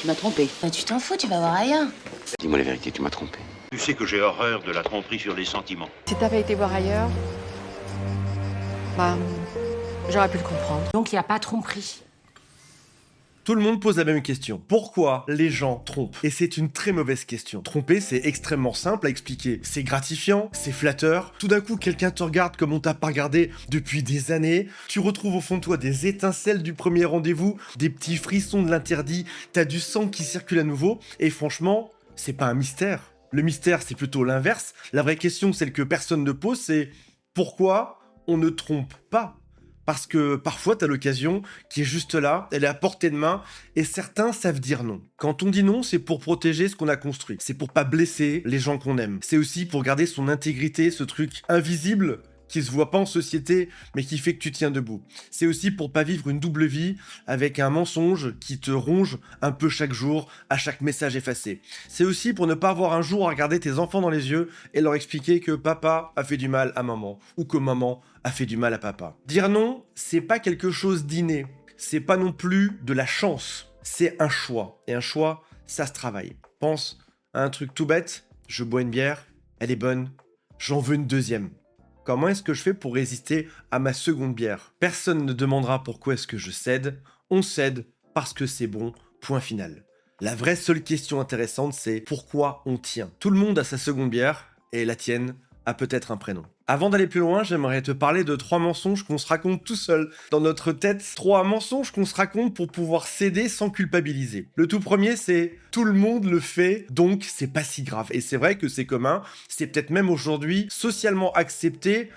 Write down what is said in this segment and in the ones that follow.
Tu m'as trompé. Tu t'en fous, tu vas voir ailleurs. Dis-moi la vérité, tu m'as trompé. Tu sais que j'ai horreur de la tromperie sur les sentiments. Si t'avais été voir ailleurs, bah, j'aurais pu le comprendre. Donc il n'y a pas tromperie. Tout le monde pose la même question. Pourquoi les gens trompent? Et c'est une très mauvaise question. Tromper, c'est extrêmement simple à expliquer. C'est gratifiant, c'est flatteur. Tout d'un coup, quelqu'un te regarde comme on t'a pas regardé depuis des années. Tu retrouves au fond de toi des étincelles du premier rendez-vous, des petits frissons de l'interdit. T'as du sang qui circule à nouveau. Et franchement, c'est pas un mystère. Le mystère, c'est plutôt l'inverse. La vraie question, celle que personne ne pose, c'est pourquoi on ne trompe pas? Parce que parfois, t'as l'occasion qui est juste là, elle est à portée de main, et certains savent dire non. Quand on dit non, c'est pour protéger ce qu'on a construit. C'est pour pas blesser les gens qu'on aime. C'est aussi pour garder son intégrité, ce truc invisible qui se voit pas en société, mais qui fait que tu tiens debout. C'est aussi pour pas vivre une double vie avec un mensonge qui te ronge un peu chaque jour, à chaque message effacé. C'est aussi pour ne pas avoir un jour à regarder tes enfants dans les yeux et leur expliquer que papa a fait du mal à maman, ou que maman a fait du mal à papa. Dire non, c'est pas quelque chose d'inné. C'est pas non plus de la chance. C'est un choix. Et un choix, ça se travaille. Pense à un truc tout bête. Je bois une bière, elle est bonne, j'en veux une deuxième. Comment est-ce que je fais pour résister à ma seconde bière? Personne ne demandera pourquoi est-ce que je cède. On cède parce que c'est bon, point final. La vraie seule question intéressante, c'est pourquoi on tient. Tout le monde a sa seconde bière, et la tienne a peut-être un prénom. Avant d'aller plus loin, j'aimerais te parler de 3 mensonges qu'on se raconte tout seul dans notre tête. 3 mensonges qu'on se raconte pour pouvoir céder sans culpabiliser. Le tout premier, c'est tout le monde le fait, donc c'est pas si grave. Et c'est vrai que c'est commun, c'est peut-être même aujourd'hui socialement accepté.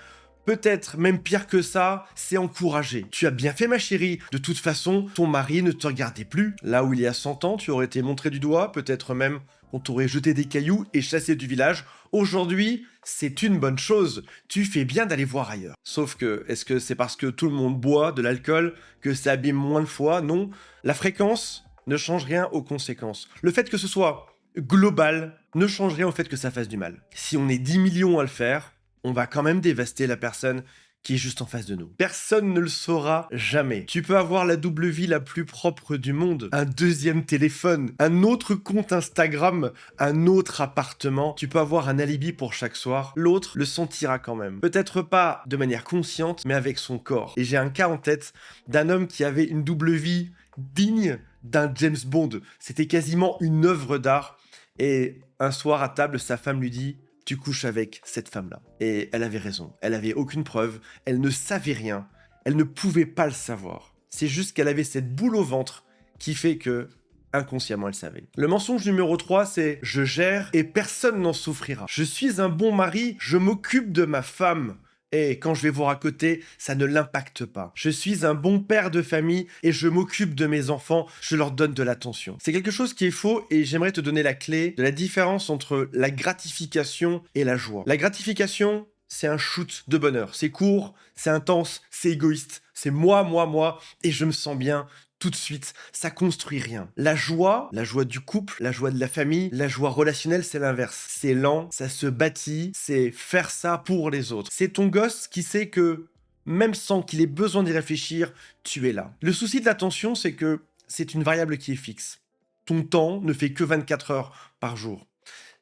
Peut-être même pire que ça, c'est encouragé. Tu as bien fait ma chérie, de toute façon, ton mari ne te regardait plus. Là où il y a 100 ans, tu aurais été montré du doigt, peut-être même qu'on t'aurait jeté des cailloux et chassé du village. Aujourd'hui, c'est une bonne chose. Tu fais bien d'aller voir ailleurs. Sauf que, est-ce que c'est parce que tout le monde boit de l'alcool que ça abîme moins de fois? Non. La fréquence ne change rien aux conséquences. Le fait que ce soit global ne change rien au fait que ça fasse du mal. Si on est 10 millions à le faire, on va quand même dévaster la personne qui est juste en face de nous. Personne ne le saura jamais. Tu peux avoir la double vie la plus propre du monde, un deuxième téléphone, un autre compte Instagram, un autre appartement. Tu peux avoir un alibi pour chaque soir. L'autre le sentira quand même. Peut-être pas de manière consciente, mais avec son corps. Et j'ai un cas en tête d'un homme qui avait une double vie digne d'un James Bond. C'était quasiment une œuvre d'art. Et un soir à table, sa femme lui dit: tu couches avec cette femme-là. Et elle avait raison. Elle avait aucune preuve. Elle ne savait rien. Elle ne pouvait pas le savoir. C'est juste qu'elle avait cette boule au ventre qui fait que, inconsciemment, elle savait. Le mensonge numéro 3, c'est: je gère et personne n'en souffrira. Je suis un bon mari, je m'occupe de ma femme. Et quand je vais voir à côté, ça ne l'impacte pas. Je suis un bon père de famille et je m'occupe de mes enfants, je leur donne de l'attention. C'est quelque chose qui est faux et j'aimerais te donner la clé de la différence entre la gratification et la joie. La gratification, c'est un shoot de bonheur. C'est court, c'est intense, c'est égoïste. C'est moi, et je me sens bien tout de suite. Ça construit rien. La joie du couple, la joie de la famille, la joie relationnelle, c'est l'inverse. C'est lent, ça se bâtit, c'est faire ça pour les autres. C'est ton gosse qui sait que, même sans qu'il ait besoin d'y réfléchir, tu es là. Le souci de l'attention, c'est que c'est une variable qui est fixe. Ton temps ne fait que 24 heures par jour.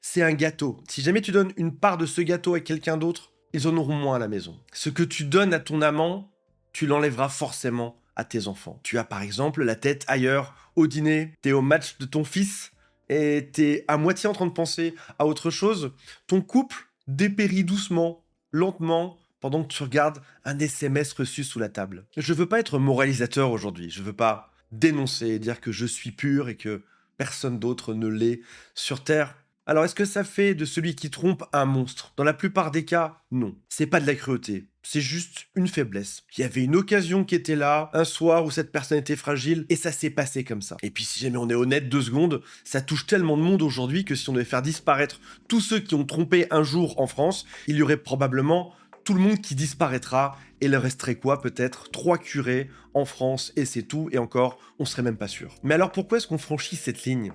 C'est un gâteau. Si jamais tu donnes une part de ce gâteau à quelqu'un d'autre, ils en auront moins à la maison. Ce que tu donnes à ton amant, tu l'enlèveras forcément à tes enfants. Tu as par exemple la tête ailleurs, au dîner, t'es au match de ton fils et t'es à moitié en train de penser à autre chose. Ton couple dépérit doucement, lentement, pendant que tu regardes un SMS reçu sous la table. Je veux pas être moralisateur aujourd'hui, je veux pas dénoncer et dire que je suis pur et que personne d'autre ne l'est sur Terre. Alors, est-ce que ça fait de celui qui trompe un monstre? Dans la plupart des cas, non. C'est pas de la cruauté, c'est juste une faiblesse. Il y avait une occasion qui était là, un soir où cette personne était fragile, et ça s'est passé comme ça. Et puis si jamais on est honnête 2 secondes, ça touche tellement de monde aujourd'hui que si on devait faire disparaître tous ceux qui ont trompé un jour en France, il y aurait probablement tout le monde qui disparaîtra, et il resterait quoi? Peut-être 3 curés en France, et c'est tout, et encore, on serait même pas sûr. Mais alors pourquoi est-ce qu'on franchit cette ligne?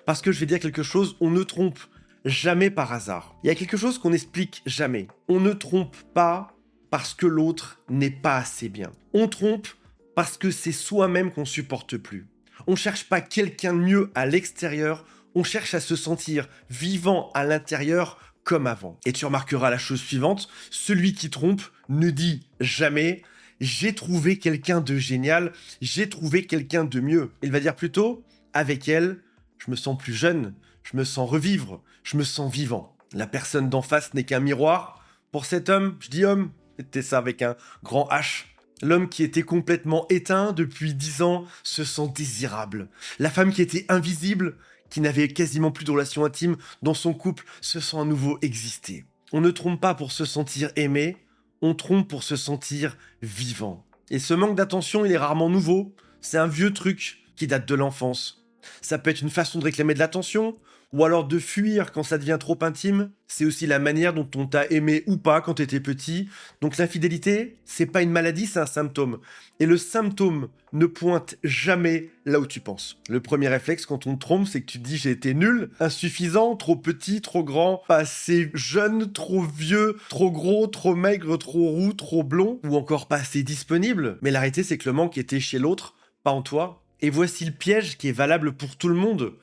Parce que je vais dire quelque chose, on ne trompe jamais par hasard. Il y a quelque chose qu'on n'explique jamais. On ne trompe pas parce que l'autre n'est pas assez bien. On trompe parce que c'est soi-même qu'on supporte plus. On cherche pas quelqu'un de mieux à l'extérieur, on cherche à se sentir vivant à l'intérieur comme avant. Et tu remarqueras la chose suivante, celui qui trompe ne dit jamais « j'ai trouvé quelqu'un de génial, j'ai trouvé quelqu'un de mieux ». Il va dire plutôt « avec elle, je me sens plus jeune, je me sens revivre, je me sens vivant ». La personne d'en face n'est qu'un miroir. Pour cet homme, je dis homme, c'était ça avec un grand H. L'homme qui était complètement éteint depuis 10 ans se sent désirable. La femme qui était invisible, qui n'avait quasiment plus de relations intimes dans son couple, se sent à nouveau exister. On ne trompe pas pour se sentir aimé, on trompe pour se sentir vivant. Et ce manque d'attention, il est rarement nouveau. C'est un vieux truc qui date de l'enfance. Ça peut être une façon de réclamer de l'attention, ou alors de fuir quand ça devient trop intime. C'est aussi la manière dont on t'a aimé ou pas quand t'étais petit. Donc l'infidélité, c'est pas une maladie, c'est un symptôme. Et le symptôme ne pointe jamais là où tu penses. Le premier réflexe quand on te trompe, c'est que tu te dis j'ai été nul, insuffisant, trop petit, trop grand, pas assez jeune, trop vieux, trop gros, trop maigre, trop roux, trop blond, ou encore pas assez disponible. Mais la réalité, c'est que le manque était chez l'autre, pas en toi. Et voici le piège qui est valable pour tout le monde.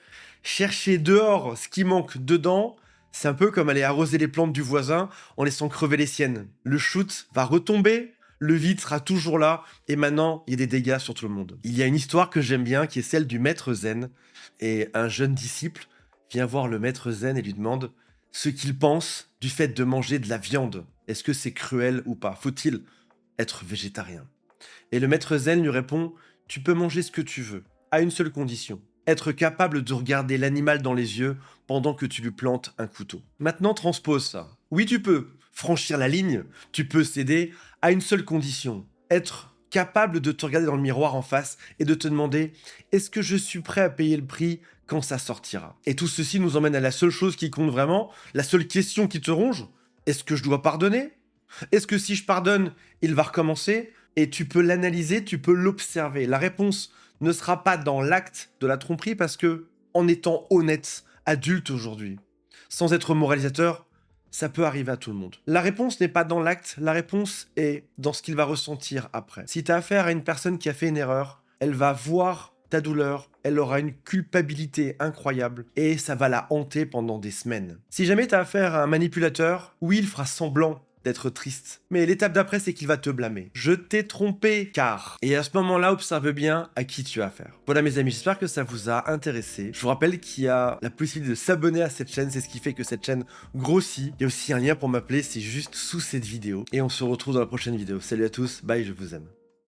Chercher dehors ce qui manque dedans, c'est un peu comme aller arroser les plantes du voisin en laissant crever les siennes. Le shoot va retomber, le vide sera toujours là, et maintenant, il y a des dégâts sur tout le monde. Il y a une histoire que j'aime bien, qui est celle du maître zen, et un jeune disciple vient voir le maître zen et lui demande ce qu'il pense du fait de manger de la viande. Est-ce que c'est cruel ou pas? Faut-il être végétarien? Et le maître zen lui répond « Tu peux manger ce que tu veux, à une seule condition. Être capable de regarder l'animal dans les yeux pendant que tu lui plantes un couteau. » Maintenant, transpose ça. Oui, tu peux franchir la ligne, tu peux céder à une seule condition. Être capable de te regarder dans le miroir en face et de te demander « Est-ce que je suis prêt à payer le prix quand ça sortira ?» Et tout ceci nous emmène à la seule chose qui compte vraiment, la seule question qui te ronge. Est-ce que je dois pardonner? Est-ce que si je pardonne, il va recommencer? Et tu peux l'analyser, tu peux l'observer. La réponse ne sera pas dans l'acte de la tromperie parce que, en étant honnête, adulte aujourd'hui, sans être moralisateur, ça peut arriver à tout le monde. La réponse n'est pas dans l'acte, la réponse est dans ce qu'il va ressentir après. Si tu as affaire à une personne qui a fait une erreur, elle va voir ta douleur, elle aura une culpabilité incroyable et ça va la hanter pendant des semaines. Si jamais tu as affaire à un manipulateur, oui, il fera semblant d'être triste. Mais l'étape d'après, c'est qu'il va te blâmer. Je t'ai trompé, car... Et à ce moment-là, observe bien à qui tu as affaire. Voilà mes amis, j'espère que ça vous a intéressé. Je vous rappelle qu'il y a la possibilité de s'abonner à cette chaîne, c'est ce qui fait que cette chaîne grossit. Il y a aussi un lien pour m'appeler, c'est juste sous cette vidéo. Et on se retrouve dans la prochaine vidéo. Salut à tous, bye, je vous aime.